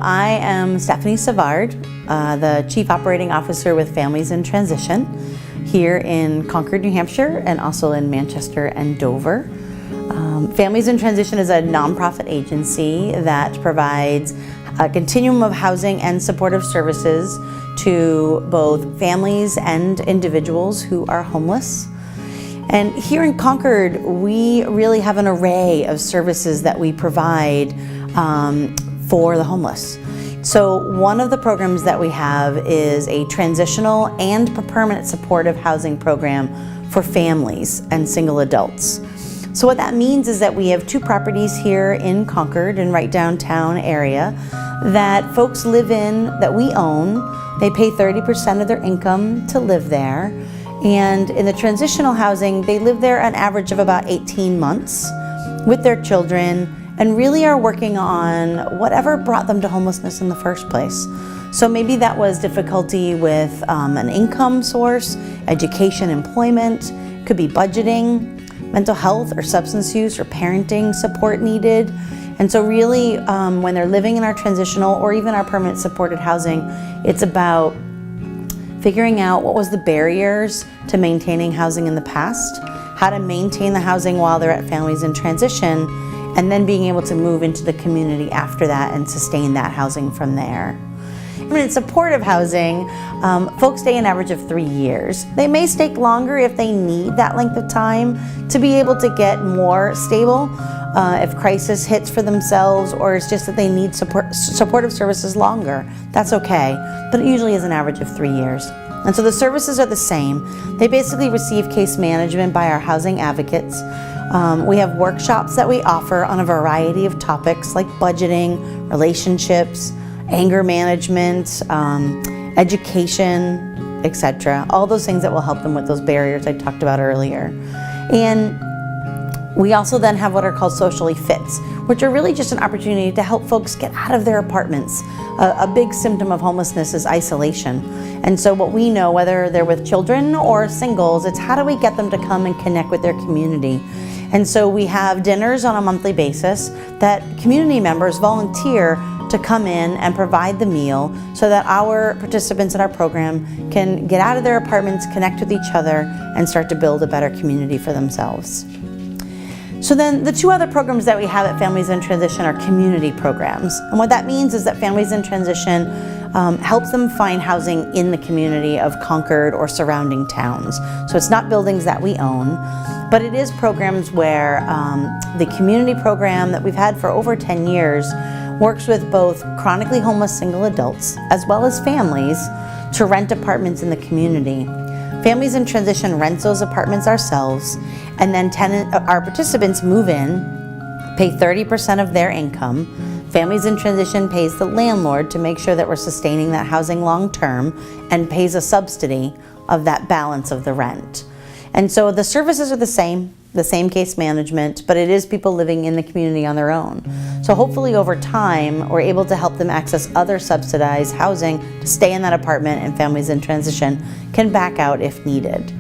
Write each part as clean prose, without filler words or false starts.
I am Stephanie Savard, the Chief Operating Officer with Families in Transition here in Concord, New Hampshire, and also in Manchester and Dover. Families in Transition is a nonprofit agency that provides a continuum of housing and supportive services to both families and individuals who are homeless. And here in Concord, we really have an array of services that we provide for the homeless. So one of the programs that we have is a transitional and permanent supportive housing program for families and single adults. So what that means is that we have 2 properties here in Concord and right downtown area that folks live in, that we own. They pay 30% of their income to live there. And in the transitional housing, they live there an average of about 18 months with their children and really are working on whatever brought them to homelessness in the first place. So maybe that was difficulty with an income source, education, employment, could be budgeting, mental health or substance use or parenting support needed. And so really when they're living in our transitional or even our permanent supported housing, it's about figuring out what was the barriers to maintaining housing in the past, how to maintain the housing while they're at Families in Transition, and then being able to move into the community after that and sustain that housing from there. In supportive housing, folks stay an average of 3 years. They may stay longer if they need that length of time to be able to get more stable if crisis hits for themselves, or it's just that they need supportive services longer. That's okay, but it usually is an average of 3 years. And so the services are the same. They basically receive case management by our housing advocates. We have workshops that we offer on a variety of topics like budgeting, relationships, anger management, education, etc. All those things that will help them with those barriers I talked about earlier. And we also then have what are called socially fits, which are really just an opportunity to help folks get out of their apartments. A big symptom of homelessness is isolation. And so what we know, whether they're with children or singles, it's how do we get them to come and connect with their community. And so we have dinners on a monthly basis that community members volunteer to come in and provide the meal so that our participants in our program can get out of their apartments, connect with each other, and start to build a better community for themselves. So then the 2 other programs that we have at Families in Transition are community programs. And what that means is that Families in Transition helps them find housing in the community of Concord or surrounding towns. So it's not buildings that we own, but it is programs where the community program that we've had for over 10 years works with both chronically homeless single adults as well as families to rent apartments in the community. Families in Transition rents those apartments ourselves, and then our participants move in, pay 30% of their income. Families in Transition pays the landlord to make sure that we're sustaining that housing long term and pays a subsidy of that balance of the rent. And so the services are the same case management, but it is people living in the community on their own. So hopefully over time, we're able to help them access other subsidized housing to stay in that apartment, and Families in Transition can back out if needed.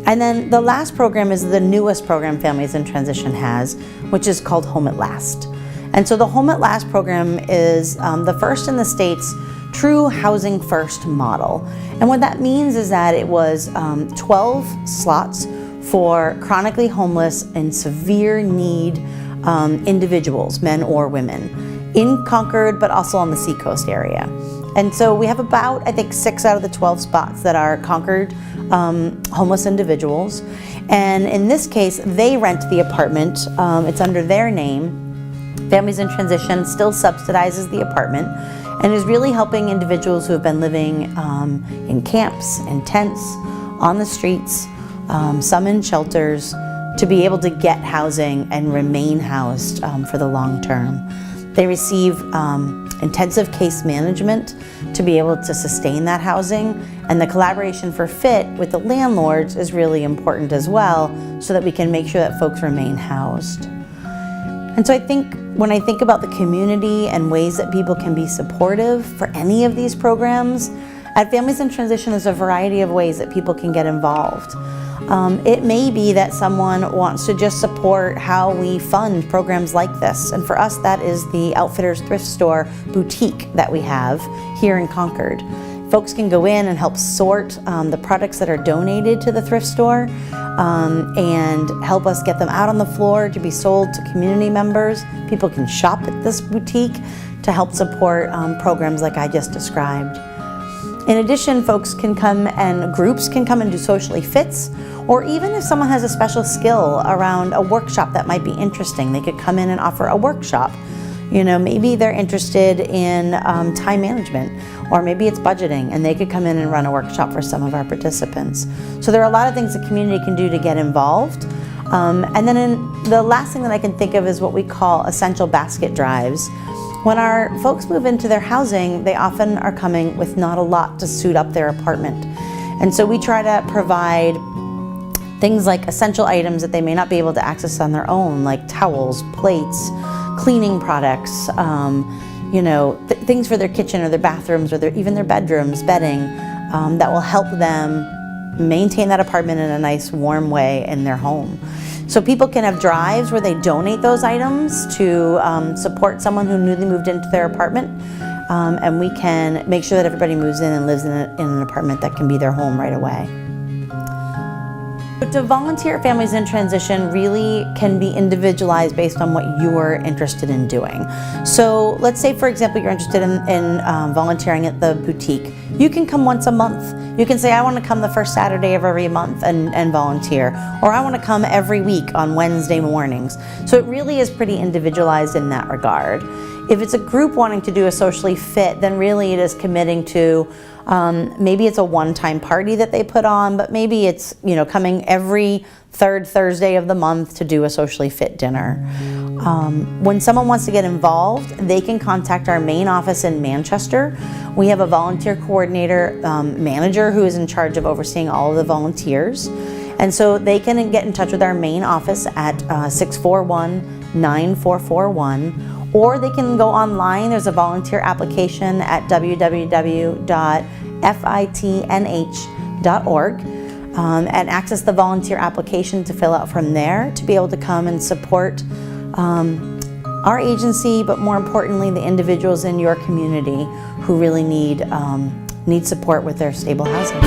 And then the last program is the newest program Families in Transition has, which is called Home at Last. And so the Home at Last program is the first in the state's true housing first model. And what that means is that it was 12 slots for chronically homeless and severe need individuals, men or women, in Concord, but also on the Seacoast area. And so we have about, I think, 6 out of the 12 spots that are Concord homeless individuals. And in this case, they rent the apartment. It's under their name. Families in Transition still subsidizes the apartment and is really helping individuals who have been living in camps, in tents, on the streets, some in shelters, to be able to get housing and remain housed for the long term. They receive intensive case management to be able to sustain that housing, and the collaboration for fit with the landlords is really important as well, so that we can make sure that folks remain housed. And so I think when I think about the community and ways that people can be supportive for any of these programs, at Families in Transition there's a variety of ways that people can get involved. It may be that someone wants to just support how we fund programs like this. And for us, that is the Outfitters Thrift Store boutique that we have here in Concord. Folks can go in and help sort the products that are donated to the thrift store and help us get them out on the floor to be sold to community members. People can shop at this boutique to help support programs like I just described. In addition, folks can come and groups can come and do socially fits, or even if someone has a special skill around a workshop that might be interesting, they could come in and offer a workshop. You know, maybe they're interested in time management, or maybe it's budgeting, and they could come in and run a workshop for some of our participants. So there are a lot of things the community can do to get involved. And then the last thing that I can think of is what we call essential basket drives. When our folks move into their housing, they often are coming with not a lot to suit up their apartment. And so we try to provide things like essential items that they may not be able to access on their own, like towels, plates, cleaning products, you know, things for their kitchen or their bathrooms or even their bedrooms, bedding, that will help them maintain that apartment in a nice warm way in their home. So people can have drives where they donate those items to support someone who newly moved into their apartment, and we can make sure that everybody moves in and lives in an apartment that can be their home right away. To volunteer at Families in Transition really can be individualized based on what you're interested in doing. So let's say, for example, you're interested in volunteering at the boutique. You can come once a month. You can say, I want to come the first Saturday of every month and volunteer, or I want to come every week on Wednesday mornings. So it really is pretty individualized in that regard. If it's a group wanting to do a socially fit, then really it is committing to maybe it's a one-time party that they put on, but maybe it's, you know, coming every third Thursday of the month to do a socially fit dinner. When someone wants to get involved, they can contact our main office in Manchester. We have a volunteer coordinator manager who is in charge of overseeing all of the volunteers. And so they can get in touch with our main office at 641-9441, or they can go online. There's a volunteer application at www.fitnh.org and access the volunteer application to fill out from there to be able to come and support our agency, but more importantly, the individuals in your community who really need support with their stable housing.